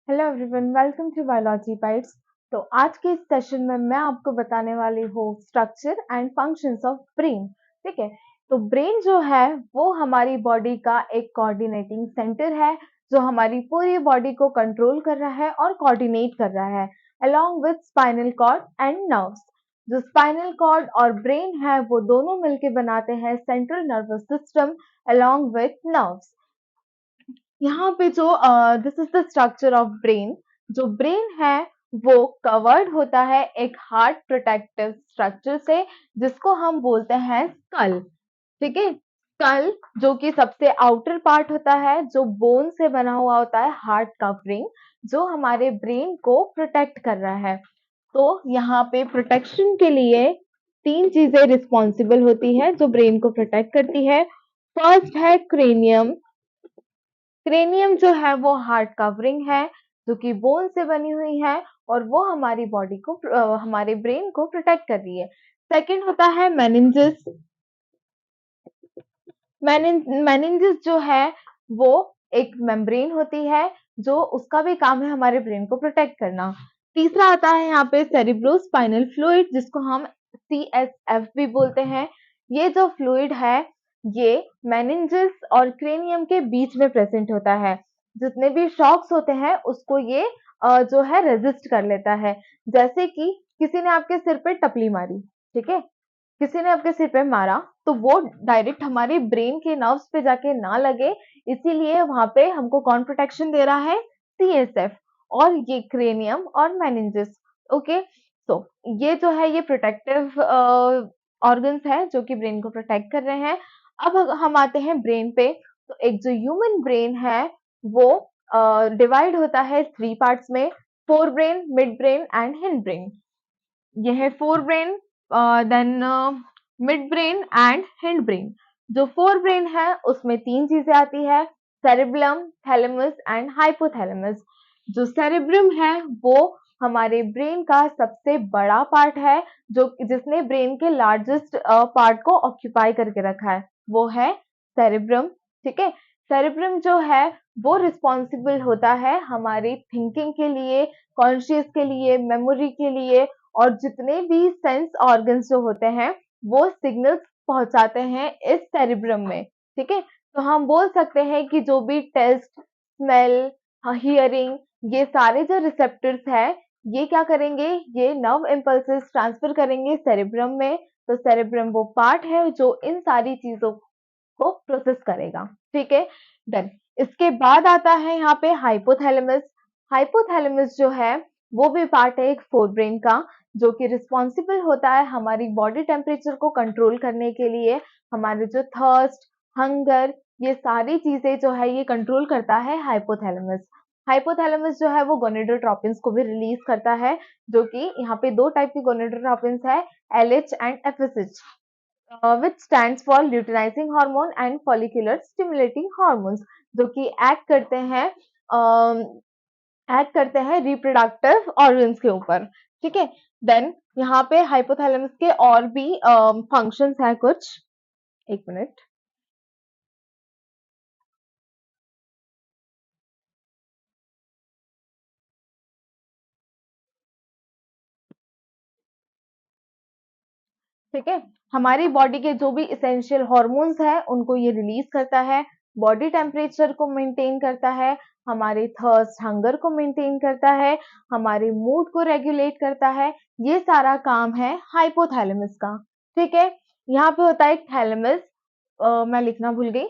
Hello everyone, welcome to biology bites. तो आज के इस सेशन में मैं आपको बताने वाली हूँ structure and functions of brain. ठीक है, तो ब्रेन जो है वो हमारी बॉडी का एक कोऑर्डिनेटिंग सेंटर है जो हमारी पूरी बॉडी को कंट्रोल कर रहा है और कोऑर्डिनेट कर रहा है along with spinal cord and nerves. जो स्पाइनल कॉर्ड और ब्रेन है वो दोनों मिलकर बनाते हैं central nervous system along with nerves. यहाँ पे जो this is the structure of brain. जो ब्रेन है वो कवर्ड होता है एक हार्ट प्रोटेक्टिव स्ट्रक्चर से जिसको हम बोलते हैं स्कल। ठीक है, स्कल जो कि सबसे आउटर पार्ट होता है, जो बोन से बना हुआ होता है, हार्ट कवरिंग जो हमारे ब्रेन को प्रोटेक्ट कर रहा है। तो यहाँ पे प्रोटेक्शन के लिए तीन चीजें रिस्पॉन्सिबल होती है जो ब्रेन को प्रोटेक्ट करती है। फर्स्ट है क्रेनियम। क्रेनियम जो है वो हार्ट कवरिंग है जो कि बोन से बनी हुई है और वो हमारी बॉडी को हमारे ब्रेन को प्रोटेक्ट कर रही है। सेकंड होता है मेनिंजेस। मेनिंजेस जो है वो एक मेम्ब्रेन होती है जो उसका भी काम है हमारे ब्रेन को प्रोटेक्ट करना। तीसरा आता है यहाँ पे सेरिब्रोस्पाइनल फ्लूइड जिसको हम CSF भी बोलते हैं। ये जो फ्लूइड है ये मेनिंजेस और क्रेनियम के बीच में प्रेजेंट होता है। जितने भी शॉक्स होते हैं उसको ये जो है रेजिस्ट कर लेता है। जैसे कि किसी ने आपके सिर पे टपली मारी, ठीक है, किसी ने आपके सिर पे मारा तो वो डायरेक्ट हमारे ब्रेन के नर्व्स पे जाके ना लगे, इसीलिए वहां पे हमको कौन प्रोटेक्शन दे रहा है? CSF और ये क्रेनियम और मेनिंजेस। ओके, तो ये जो है ये प्रोटेक्टिव ऑर्गन्स है जो कि ब्रेन को प्रोटेक्ट कर रहे हैं। अब हम आते हैं ब्रेन पे। तो एक जो ह्यूमन ब्रेन है वो डिवाइड होता है थ्री पार्ट्स में, forebrain, midbrain and hindbrain. ये है forebrain, then midbrain and hindbrain. जो फोर ब्रेन है उसमें तीन चीजें आती है, सेरेब्रम, थैलेमस एंड हाइपोथैलेमस। जो सेरेब्रम है वो हमारे ब्रेन का सबसे बड़ा पार्ट है जो जिसने ब्रेन के लार्जेस्ट पार्ट को ऑक्यूपाई करके रखा है, वो है सेरेब्रम। ठीक है, सेरेब्रम जो है वो रिस्पॉन्सिबल होता है हमारी थिंकिंग के लिए, कॉन्शियस के लिए, मेमोरी के लिए, और जितने भी सेंस ऑर्गन्स जो होते हैं वो सिग्नल्स पहुंचाते हैं इस सेरिब्रम में। ठीक है, तो हम बोल सकते हैं कि जो भी टेस्ट, स्मेल, हियरिंग, ये सारे जो रिसेप्टर्स है ये क्या करेंगे, ये नर्व इम्पल्सेस ट्रांसफर करेंगे सेरिब्रम में। तो सेरिब्रम वो पार्ट है जो इन सारी चीजों को प्रोसेस करेगा। ठीक है, देन इसके बाद आता है यहाँ पे हाइपोथैलेमस। हाइपोथैलेमस जो है वो भी पार्ट है एक फोरब्रेन का जो कि रिस्पॉन्सिबल होता है हमारी बॉडी टेम्परेचर को कंट्रोल करने के लिए। हमारे जो थर्स्ट, हंगर, ये सारी चीजें जो है ये कंट्रोल करता है हाइपोथैलेमस। हाइपोथैलेमस जो है वो गोनेडोट्रोपिन्स को भी रिलीज करता है, जो कि यहाँ पे दो टाइप की गोनेडोट्रोपिन्स है, LH and FSH, which stands for luteinizing hormone and follicular stimulating hormones, जो कि एक्ट करते हैं रिप्रोडक्टिव ऑर्गन्स के ऊपर। ठीक है, देन यहाँ पे हाइपोथैलेमस के और भी फंक्शंस हैं कुछ। एक मिनट। ठीक है, हमारी बॉडी के जो भी इसेंशियल हॉर्मोन्स हैं उनको ये रिलीज करता है, बॉडी टेम्परेचर को मेंटेन करता है, हमारे थर्स्ट, हंगर को मेंटेन करता है, हमारे मूड को रेगुलेट करता है। ये सारा काम है हाइपोथैलेमस का। ठीक है, यहाँ पे होता है थैलेमस, मैं लिखना भूल गई।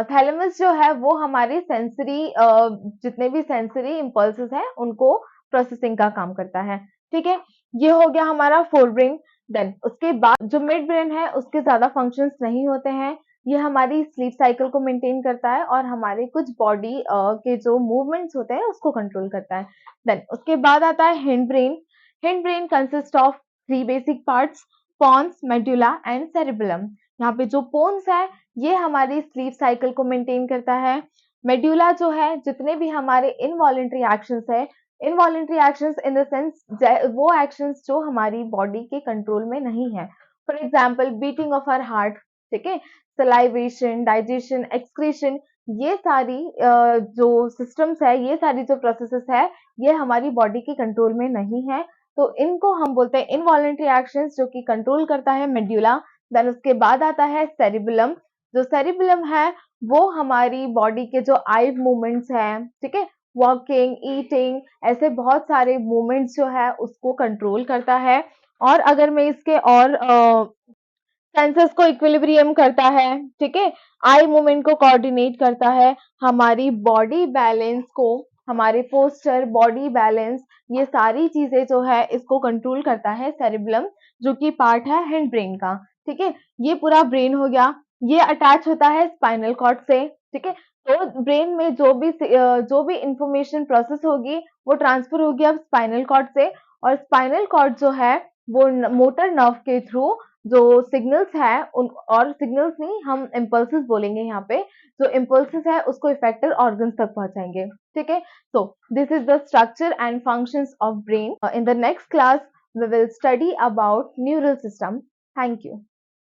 थैलेमस जो है वो हमारी सेंसरी जितने भी सेंसरी इम्पल्सेस हैं उनको प्रोसेसिंग का काम करता है। ठीक है, ये हो गया हमारा फोर ब्रेन। देन उसके बाद जो मिड ब्रेन है उसके ज्यादा फंक्शंस नहीं होते हैं, ये हमारी स्लीप साइकिल को मेंटेन करता है और हमारे कुछ बॉडी के जो मूवमेंट्स होते हैं उसको कंट्रोल करता है। देन उसके बाद आता है hindbrain. Hindbrain consist of three basic parts, pons, medulla and cerebellum. यहाँ पे जो पोन्स है ये हमारी स्लीप साइकिल को मेंटेन करता है। मेडुला जो है जितने भी हमारे इनवॉलेंट्री एक्शंस है, involuntary actions in the sense वो एक्शंस जो हमारी बॉडी के कंट्रोल में नहीं है, for example beating of our heart, ठीक है, सलाइवेशन, डाइजेशन, एक्सक्रीशन, ये सारी जो सिस्टम्स है, ये सारी जो प्रोसेसेस है, ये हमारी बॉडी के कंट्रोल में नहीं है। तो इनको हम बोलते हैं इनवॉलेंट्री एक्शंस, जो कि कंट्रोल करता है मेड्यूला। देन उसके बाद आता है सेरिबेलम। जो सेरिबेलम है वो हमारी बॉडी के जो आई मूवमेंट्स हैं, ठीक है, वॉकिंग, ईटिंग, ऐसे बहुत सारे मूवमेंट्स जो है उसको कंट्रोल करता है। और अगर मैं इसके और सेंसस को इक्विलिब्रियम करता है, ठीक है, आई मूवमेंट को कोऑर्डिनेट करता है, हमारी बॉडी बैलेंस को, हमारे पोस्चर, बॉडी बैलेंस, ये सारी चीजें जो है इसको कंट्रोल करता है सेरिबेलम, जो कि पार्ट है हैंड ब्रेन का। ठीक है, ये पूरा ब्रेन हो गया। ये अटैच होता है स्पाइनल कॉर्ड से। ठीक है, तो ब्रेन में जो भी इंफॉर्मेशन प्रोसेस होगी वो ट्रांसफर होगी अब स्पाइनल कॉर्ड से। और स्पाइनल कॉर्ड जो है वो मोटर नर्व के थ्रू जो सिग्नल्स है उन, और सिग्नल्स नहीं, हम इम्पल्सेस बोलेंगे यहाँ पे, जो इम्पल्सेस है उसको इफेक्टिव ऑर्गन्स तक पहुंचाएंगे। ठीक है, so this is the structure and functions of brain. In the next class we will study about neural system. Thank you.